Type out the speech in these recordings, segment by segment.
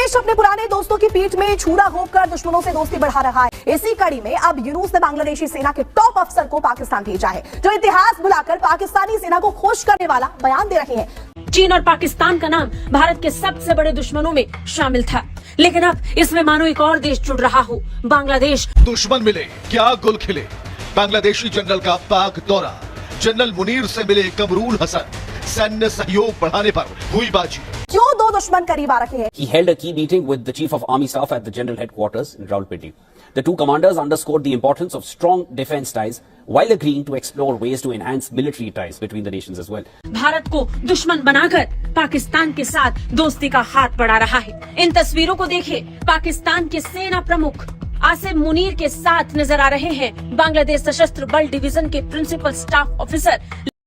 देश अपने पुराने दोस्तों की पीठ में छुरा घोंपकर दुश्मनों से दोस्ती बढ़ा रहा है। इसी कड़ी में अब यूनुस ने बांग्लादेशी सेना के टॉप अफसर को पाकिस्तान भेजा है, जो इतिहास बुलाकर पाकिस्तानी सेना को खुश करने वाला बयान दे रहे हैं। चीन और पाकिस्तान का नाम भारत के सबसे बड़े दुश्मनों में शामिल था, लेकिन अब इसमें मानो एक और देश जुड़ रहा हो, बांग्लादेश। दुश्मन मिले क्या गुल खिले, बांग्लादेशी जनरल का पाक दौरा, जनरल मुनीर से मिले कमरूल हसन, सैन्य सहयोग बढ़ाने पर हुई बाजी। क्यों दो दुश्मन करीब आ रखे हैं? He held a key meeting with the Chief of Army Staff at the General Headquarters in Rawalpindi. The two commanders underscored the importance of strong defense ties while agreeing to explore ways to enhance military ties between the nations as well. Bharat को दुश्मन बनाकर पाकिस्तान के साथ दोस्ती का हाथ बढ़ा रहा है। इन तस्वीरों को देखें, पाकिस्तान के सेना प्रमुख आसिम मुनीर के साथ नजर आ रहे हैं बांग्लादेश सशस्त्र बल डिवीजन के principal staff officer.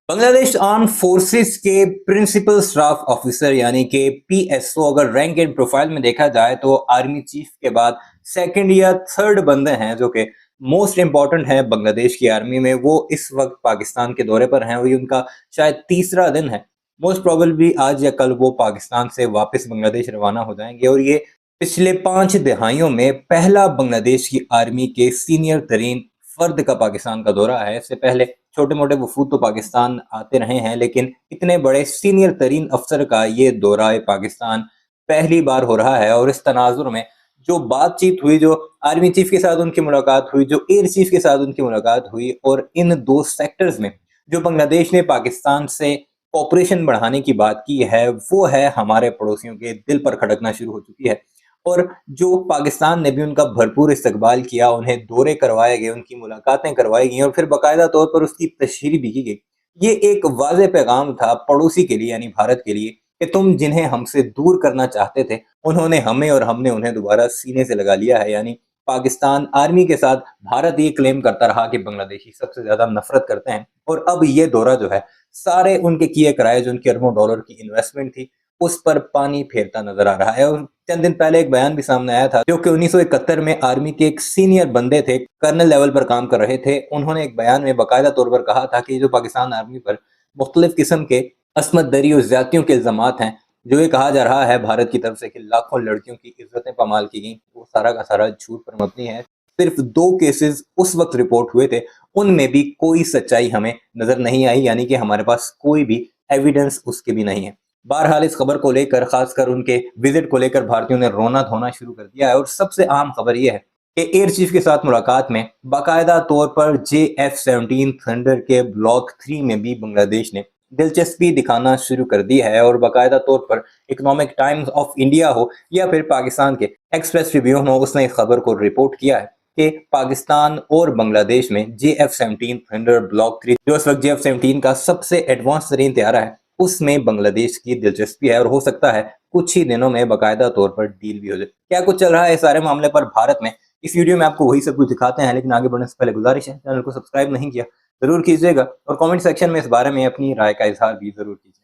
Bangladesh arm forces के प्रिंसिपल स्टाफ ऑफिसर यानी कि पीएसओ अगर रैंक एंड प्रोफाइल में देखा जाए तो आर्मी चीफ के बाद सेकंड या थर्ड बंदे हैं जो कि मोस्ट इम्पॉर्टेंट है बांग्लादेश की आर्मी में। वो इस वक्त पाकिस्तान के दौरे पर हैं और ये उनका शायद तीसरा दिन है। मोस्ट प्रोबेबली आज या कल वो पाकिस्तान से वापस बांग्लादेश रवाना हो जाएंगे और ये पिछले 5 दहाइयों में पहला बांग्लादेश की आर्मी के सीनियर तरीन फर्द का पाकिस्तान का दौरा है। इससे पहले छोटे मोटे वफूद तो पाकिस्तान आते रहे हैं, लेकिन इतने बड़े सीनियर तरीन अफसर का ये दौरा पाकिस्तान पहली बार हो रहा है। और इस तनाजुर में जो बातचीत हुई, जो आर्मी चीफ के साथ उनकी मुलाकात हुई, जो एयर चीफ के साथ उनकी मुलाकात हुई, और इन दो सेक्टर्स में जो बांग्लादेश ने पाकिस्तान से ऑपरेशन बढ़ाने की बात की है, वो है हमारे पड़ोसियों के दिल पर खटकना शुरू हो चुकी है। और जो पाकिस्तान ने भी उनका भरपूर इस्तकबाल किया, उन्हें दौरे करवाए गए, उनकी मुलाकातें करवाई गई और फिर बाकायदा तौर पर उसकी तशहीर भी की गई। ये एक वाज़ेह पैगाम था पड़ोसी के लिए यानी भारत के लिए कि तुम जिन्हें हमसे दूर करना चाहते थे उन्होंने हमें और हमने उन्हें दोबारा सीने से लगा लिया है। यानी पाकिस्तान आर्मी के साथ भारत ये क्लेम करता रहा कि बांग्लादेशी सबसे ज्यादा नफरत करते हैं, और अब ये दौरा जो है सारे उनके किए कराए जो उनकी अरबों डॉलर की इन्वेस्टमेंट थी उस पर पानी फेरता नजर आ रहा है। और चंद दिन पहले एक बयान भी सामने आया था जो कि 1971 में आर्मी के एक सीनियर बंदे थे, कर्नल लेवल पर काम कर रहे थे। उन्होंने एक बयान में बाकायदा तौर पर कहा था कि जो पाकिस्तान आर्मी पर मुख्तलिफ किस्म के असमत दरी और ज्यादतियों के इल्जामात हैं, जो ये कहा जा रहा है भारत की तरफ से कि लाखों लड़कियों की इज्जतें पामाल की गई, वो सारा का सारा झूठ पर मबनी है। सिर्फ 2 केसेस उस वक्त रिपोर्ट हुए थे, उनमें भी कोई सच्चाई हमें नजर नहीं आई, यानी कि हमारे पास कोई भी एविडेंस उसके भी नहीं है। बहरहाल इस खबर को लेकर, खासकर उनके विजिट को लेकर भारतीयों ने रोना धोना शुरू कर दिया है। और सबसे अहम खबर यह है कि एयर चीफ के साथ मुलाकात में बाकायदा तौर पर JF-17 थंडर के ब्लॉक 3 में भी बांग्लादेश ने दिलचस्पी दिखाना शुरू कर दी है। और बाकायदा तौर पर इकोनॉमिक टाइम्स ऑफ इंडिया हो या फिर पाकिस्तान के एक्सप्रेस ट्रिब्यून हो, उसने इस खबर को रिपोर्ट किया है कि पाकिस्तान और बांग्लादेश में JF-17 थंडर ब्लॉक 3 जो इस वक्त JF-17 का सबसे एडवांस तरीन तैयारा है, उसमें बांग्लादेश की दिलचस्पी है और हो सकता है कुछ ही दिनों में बाकायदा तौर पर डील भी हो जाए। क्या कुछ चल रहा है इस सारे मामले पर भारत में, इस वीडियो में आपको वही सब कुछ दिखाते हैं। लेकिन आगे बढ़ने से पहले गुजारिश है, चैनल को सब्सक्राइब नहीं किया जरूर कीजिएगा और कमेंट सेक्शन में इस बारे में अपनी राय का इजहार भी जरूर कीजिए।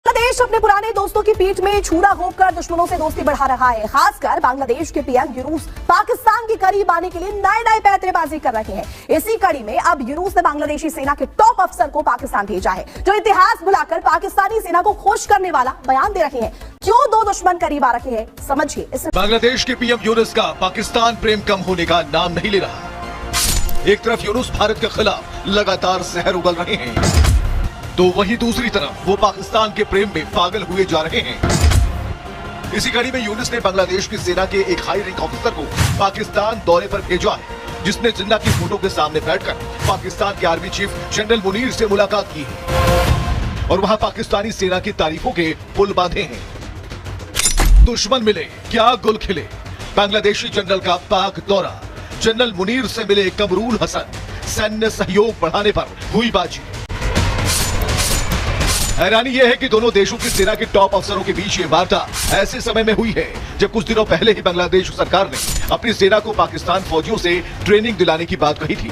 बांग्लादेश अपने पुराने दोस्तों की पीठ में छुरा घोंपकर दुश्मनों से दोस्ती बढ़ा रहा है। खासकर बांग्लादेश के पीएम यूनुस पाकिस्तान के करीब आने के लिए नए पैंतरेबाजी कर रहे हैं। इसी कड़ी में अब यूनुस ने बांग्लादेशी सेना के टॉप अफसर को पाकिस्तान भेजा है, जो इतिहास बुलाकर पाकिस्तानी सेना को खुश करने वाला बयान दे रहे हैं। क्यों दो दुश्मन करीब आ रखे हैं, समझिए। बांग्लादेश के पीएम यूनुस का पाकिस्तान प्रेम कम होने का नाम नहीं ले रहा। एक तरफ यूनुस भारत के खिलाफ लगातार जहर उगल रहे हैं, तो वहीं दूसरी तरफ वो पाकिस्तान के प्रेम में पागल हुए जा रहे हैं। इसी कड़ी में यूनुस ने बांग्लादेश की सेना के एक हाई रैंक ऑफिसर को पाकिस्तान दौरे पर भेजा है, जिसने जिन्ना की फोटो के सामने बैठकर पाकिस्तान के आर्मी चीफ जनरल मुनीर से मुलाकात की है और वहां पाकिस्तानी सेना की तारीफों के पुल बांधे हैं। दुश्मन मिले क्या गुल खिले, बांग्लादेशी जनरल का पाक दौरा, जनरल मुनीर से मिले कमरूल हसन, सैन्य सहयोग बढ़ाने पर हुई बाजी। हैरानी यह है कि दोनों देशों की सेना के टॉप अफसरों के बीच ये वार्ता ऐसे समय में हुई है जब कुछ दिनों पहले ही बांग्लादेश सरकार ने अपनी सेना को पाकिस्तान फौजियों से ट्रेनिंग दिलाने की बात कही थी।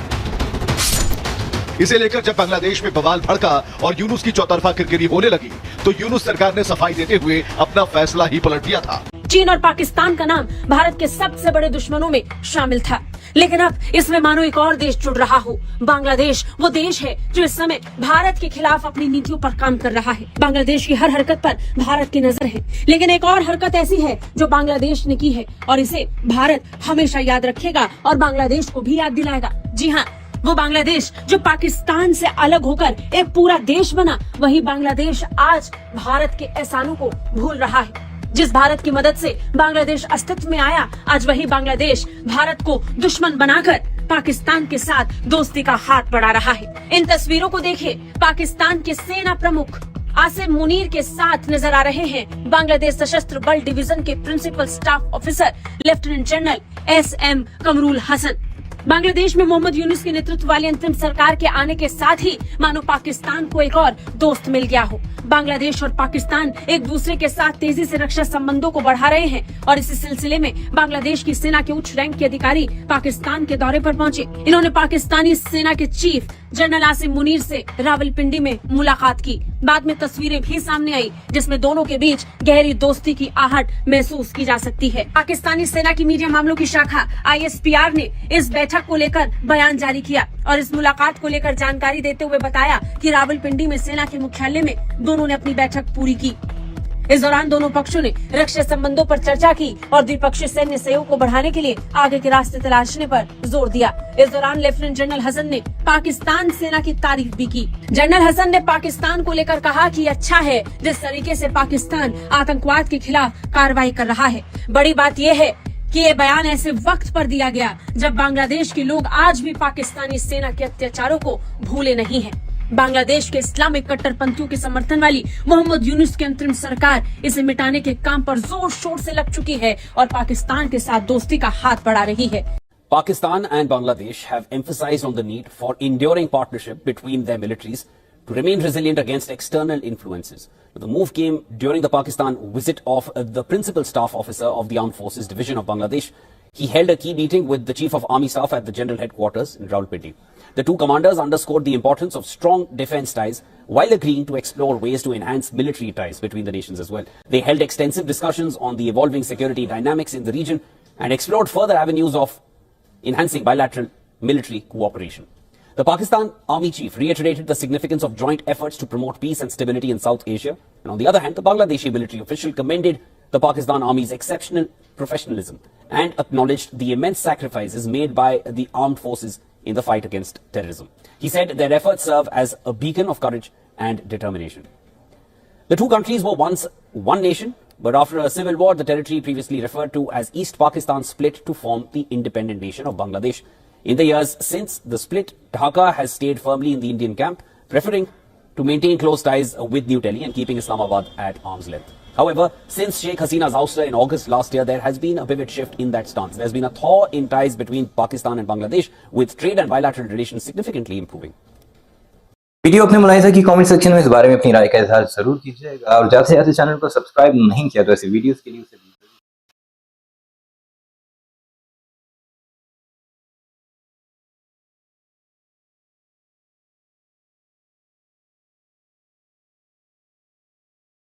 इसे लेकर जब बांग्लादेश में बवाल भड़का और यूनुस की चौतरफा किरकिरी होने लगी, तो यूनुस सरकार ने सफाई देते हुए अपना फैसला ही पलट दिया था। चीन और पाकिस्तान का नाम भारत के सबसे बड़े दुश्मनों में शामिल था, लेकिन अब इसमें मानो एक और देश जुड़ रहा हो। बांग्लादेश वो देश है जो इस समय भारत के खिलाफ अपनी नीतियों पर काम कर रहा है। बांग्लादेश की हर हरकत पर भारत की नजर है, लेकिन एक और हरकत ऐसी है जो बांग्लादेश ने की है और इसे भारत हमेशा याद रखेगा और बांग्लादेश को भी याद दिलाएगा। जी हाँ, वो बांग्लादेश जो पाकिस्तान से अलग होकर एक पूरा देश बना, वही बांग्लादेश आज भारत के एहसानों को भूल रहा है। जिस भारत की मदद से बांग्लादेश अस्तित्व में आया, आज वही बांग्लादेश भारत को दुश्मन बनाकर पाकिस्तान के साथ दोस्ती का हाथ बढ़ा रहा है। इन तस्वीरों को देखिए, पाकिस्तान के सेना प्रमुख आसिम मुनीर के साथ नजर आ रहे हैं बांग्लादेश सशस्त्र बल डिवीजन के principal staff officer lieutenant general SM Kamrul Hasan. Bangladesh में मोहम्मद यूनुस के नेतृत्व वाली अंतरिम सरकार के आने के साथ ही मानो पाकिस्तान को एक और दोस्त मिल गया हो। बांग्लादेश और पाकिस्तान एक दूसरे के साथ तेजी से रक्षा संबंधों को बढ़ा रहे हैं और इसी सिलसिले में बांग्लादेश की सेना के उच्च रैंक के अधिकारी पाकिस्तान के दौरे पर पहुंचे। इन्होंने पाकिस्तानी सेना के चीफ जनरल आसिम मुनीर से रावलपिंडी में मुलाकात की। बाद में तस्वीरें भी सामने आई जिसमें दोनों के बीच गहरी दोस्ती की आहट महसूस की जा सकती है। पाकिस्तानी सेना की मीडिया मामलों की शाखा ISPR ने इस बैठक को लेकर बयान जारी किया और इस मुलाकात को लेकर जानकारी देते हुए बताया कि रावलपिंडी में सेना के मुख्यालय में दोनों ने अपनी बैठक पूरी की। इस दौरान दोनों पक्षों ने रक्षा संबंधों पर चर्चा की और द्विपक्षीय सैन्य सहयोग को बढ़ाने के लिए आगे के रास्ते तलाशने पर जोर दिया। इस दौरान लेफ्टिनेंट जनरल हसन ने पाकिस्तान सेना की तारीफ भी की। जनरल हसन ने पाकिस्तान को लेकर कहा कि अच्छा है जिस तरीके से पाकिस्तान आतंकवाद के खिलाफ कार्रवाई कर रहा है। बड़ी बात यह है कि ये बयान ऐसे वक्त पर दिया गया जब बांग्लादेश के लोग आज भी पाकिस्तानी सेना के अत्याचारों को भूले नहीं हैं। बांग्लादेश के इस्लामिक कट्टरपंथियों के समर्थन वाली मोहम्मद यूनुस की अंतरिम सरकार इसे मिटाने के काम पर जोर शोर से लग चुकी है और पाकिस्तान के साथ दोस्ती का हाथ बढ़ा रही है। Pakistan and Bangladesh have emphasized on the need for enduring partnership between their militaries to remain resilient against external influences. The move came during the Pakistan visit of the Principal Staff Officer of the Armed Forces Division of Bangladesh. He held a key meeting with the Chief of Army Staff at the General Headquarters in Rawalpindi. The two commanders underscored the importance of strong defense ties while agreeing to explore ways to enhance military ties between the nations as well. They held extensive discussions on the evolving security dynamics in the region and explored further avenues of enhancing bilateral military cooperation. The Pakistan Army Chief reiterated the significance of joint efforts to promote peace and stability in South Asia. And on the other hand, the Bangladeshi military official commended the Pakistan Army's exceptional professionalism and acknowledged the immense sacrifices made by the armed forces in the fight against terrorism. He said their efforts serve as a beacon of courage and determination. The two countries were once one nation, but after a civil war, the territory previously referred to as East Pakistan split to form the independent nation of Bangladesh. In the years since the split, Dhaka has stayed firmly in the Indian camp, preferring to maintain close ties with New Delhi and keeping Islamabad at arm's length. However, since Sheikh Hasina's ouster in August last year, there has been a pivot shift in that stance. There's been a thaw in ties between Pakistan and Bangladesh, with trade and bilateral relations significantly improving. Video अपने मुलाहिजा की comment section में इस बारे में अपनी राय का इजहार जरूर कीजिएगा और ज़्यादा से ज़्यादा चैनल को सब्सक्राइब नहीं किया तो ऐसे वीडियोस के लिए उसे